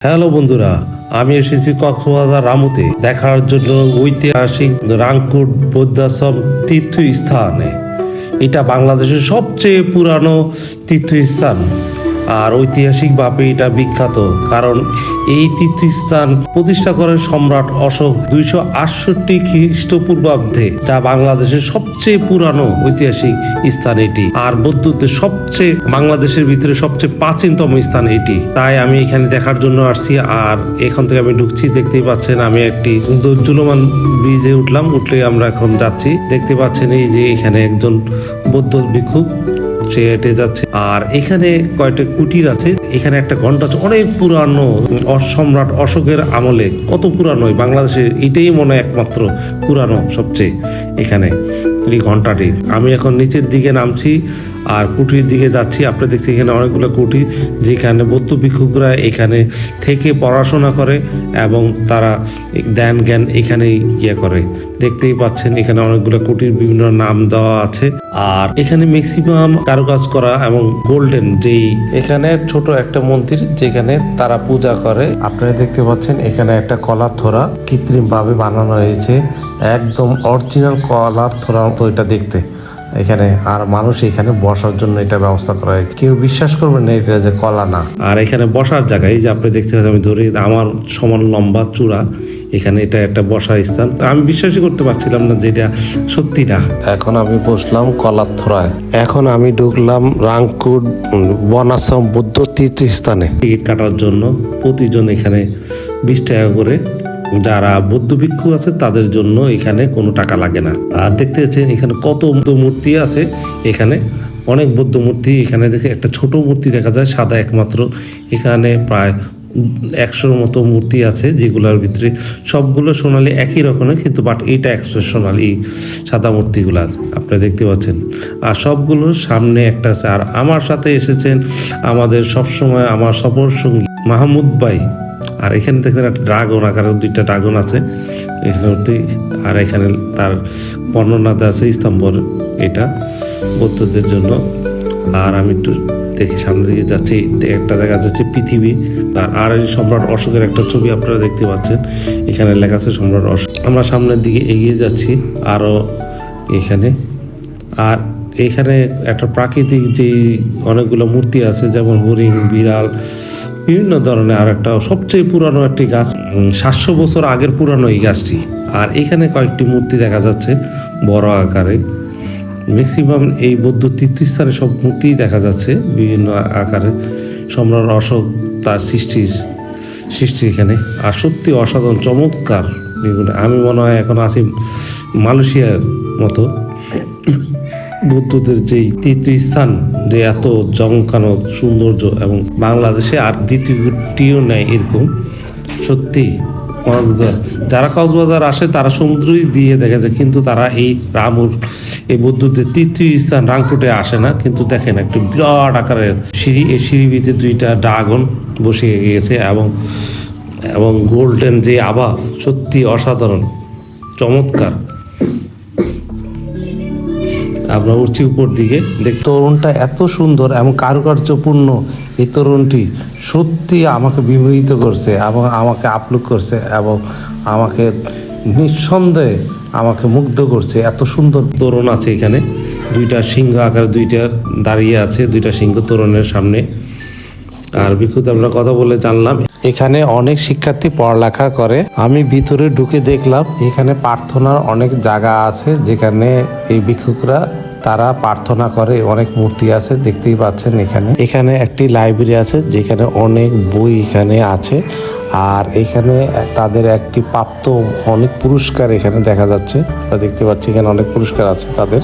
Hello বন্ধুরা, আমি এসেছি কক্সবাজার রামুতে দেখার জন্য ঐতিহাসিক রাংকুট বৌদ্ধাশ্রম তীর্থস্থানে। এটা বাংলাদেশের সবচেয়ে পুরানো তীর্থস্থান আর ঐতিহাসিকভাবে এটা বিখ্যাত, কারণ এই তীর্থস্থান প্রতিষ্ঠা করেন সম্রাট অশোক 268 খ্রিস্টপূর্বাব্দে, যা বাংলাদেশের সবচেয়ে পুরানো ঐতিহাসিক স্থান এটি। আর বৌদ্ধদের সবচেয়ে বাংলাদেশের ভিতরে সবচেয়ে প্রাচীনতম স্থান এটি। তাই আমি এখানে দেখার জন্য আসছি। আর এখান থেকে আমি ঢুকছি, দেখতেই পাচ্ছেন আমি একটি জুলমান ব্রিজে উঠলাম, উঠলে আমরা এখন যাচ্ছি। দেখতে পাচ্ছেন এই যে এখানে একজন বৌদ্ধ ভিক্ষুক, সে হেঁটে যাচ্ছে। আর এখানে কয়েকটা কুটির আছে, এখানে একটা ঘন্টা আছে অনেক পুরানো, সম্রাট অশোকের আমলে। কত পুরানো বাংলাদেশের, এটাই মনে হয় একমাত্র পুরানো সবচেয়ে এখানে এই ঘন্টাটি। আমি এখন নিচের দিকে নামছি আর কুটির দিকে যাচ্ছি। আপনি দেখছি এখানে অনেকগুলো কুটির, যেখানে বৌদ্ধ ভিক্ষুকরা এখানে থেকে পড়াশোনা করে এবং তারা ধ্যান জ্ঞান এখানেই করে। দেখতেই পাচ্ছেন এখানে অনেকগুলো কুটির, বিভিন্ন নাম দেওয়া আছে। আর এখানে ম্যাক্সিমাম কারুকাজ করা এবং গোল্ডেন, যেই এখানে ছোট একটা মন্দির যেখানে তারা পূজা করে। আপনারা দেখতে পাচ্ছেন এখানে একটা কলার থোড়া কৃত্রিম ভাবে বানানো হয়েছে, একদম অরিজিনাল কলার থোড়া মতো এটা দেখতে এখানে। আর মানুষ এখানে বসার জন্য এটা ব্যবস্থা করা হয়েছে। কেউ বিশ্বাস করবেন না এটা যে কলা না। আর এখানে বসার জায়গা, এই যে আপনি দেখতে পাচ্ছেন, আমি ধরি আমার সমান লম্বা চূড়া, এখানে এটা একটা বসার স্থান। আমি বিশ্বাসই করতে পারছিলাম না যে এটা সত্যি না। এখন আমি বসলাম কলার থোড়ায়। এখন আমি ঢুকলাম রাংকুট বনাশ্রম বৌদ্ধ তীর্থস্থানে। টিকিট কাটার জন্য প্রতিজন এখানে 20 টাকা করে। যারা বৌদ্ধ ভিক্ষু আছে তাদের জন্য এখানে কোনো টাকা লাগে না। আর দেখতে পাচ্ছেন এখানে কত মূর্তি আছে, এখানে অনেক বৌদ্ধ মূর্তি। এখানে দেখে একটা ছোট মূর্তি দেখা যায়, সাদা একমাত্র। এখানে প্রায় 100-র মতো মূর্তি আছে, যেগুলোর ভিতরে সবগুলো সোনালি একই রকমের, কিন্তু বাট এইটা এক্সপ্রেশনাল, এই সাদা মূর্তিগুলো আপনি দেখতে পাচ্ছেন। আর সবগুলোর সামনে একটা আছে। আর আমার সাথে এসেছেন আমাদের সবসময় আমার সফর সঙ্গী মাহমুদ ভাই। আর এখানে দেখেন একটা ড্রাগন আকারের 2টা ড্রাগন আছে এখানে। আর এখানে তার বর্ণনাতে আছে স্তম্ভর, এটা বৌদ্ধদের জন্য। আর আমি একটু দেখি সামনের দিকে যাচ্ছি, একটা দেখা যাচ্ছে পৃথিবী। আর এই সম্রাট অশোকের একটা ছবি আপনারা দেখতে পাচ্ছেন, এখানে লেখা আছে সম্রাট অশোক। আমরা সামনের দিকে এগিয়ে যাচ্ছি আরো এখানে। আর এখানে একটা প্রাকৃতিক যে অনেকগুলো মূর্তি আছে, যেমন হরিণ, বিড়াল, বিভিন্ন ধরনের। আর একটা সবচেয়ে পুরানো একটি গাছ, 700 বছর আগের পুরানো এই গাছটি। আর এখানে কয়েকটি মূর্তি দেখা যাচ্ছে বড় আকারে। ম্যাক্সিমাম এই বৌদ্ধ তীর্থস্থানে সব মূর্তি দেখা যাচ্ছে বিভিন্ন আকারে। সম্রাট অশোক তার সৃষ্টি এখানে। আর সত্যি অসাধারণ চমৎকার। আমি মনে হয় এখন আছি মালয়েশিয়ার মতো। বৌদ্ধদের যেই তীর্থস্থান, যে এত জমকানো সৌন্দর্য, এবং বাংলাদেশে আর দ্বিতীয়টিও নেই এরকম। সত্যি যারা কক্সবাজার আসে তারা সমুদ্রই দিয়ে দেখা যায়, কিন্তু তারা এই রামুর এই বৌদ্ধদের তীর্থস্থান রাংকুটে আসে না। কিন্তু দেখেন একটা বিরাট আকারের সিঁড়ি, এই সিঁড়ির ভিতরে 2টা ড্রাগন বসে গিয়েছে এবং গোল্ডেন যে আভা, সত্যি অসাধারণ চমৎকার। আমরা উঠছি উপর দিকে। তরুণটা এত সুন্দর এবং কারুকার্যপূর্ণ, এই তরুণটি সত্যি আমাকে বিমোহিত করছে এবং আমাকে আপ্লুত করছে এবং আমাকে নিঃসন্দেহে আমাকে মুগ্ধ করছে। এত সুন্দর তরুণ আছে এখানে, 2টা সিংহ আকার, 2টা দাঁড়িয়ে আছে, 2টা সিংহ তরুণের সামনে। আর ভিক্ষুতে আমরা কথা বলে জানলাম এখানে অনেক শিক্ষার্থী পড়ালেখা করে। আমি ভিতরে ঢুকে দেখলাম এখানে প্রার্থনার অনেক জায়গা আছে, যেখানে এই ভিক্ষুকরা তারা প্রার্থনা করে। অনেক মূর্তি আছে দেখতেই পাচ্ছেন এখানে একটি লাইব্রেরি আছে, যেখানে অনেক বই এখানে আছে। আর এখানে তাদের একটি প্রাপ্ত অনেক পুরস্কার এখানে দেখা যাচ্ছে। আমরা দেখতে পাচ্ছি এখানে অনেক পুরস্কার আছে তাদের।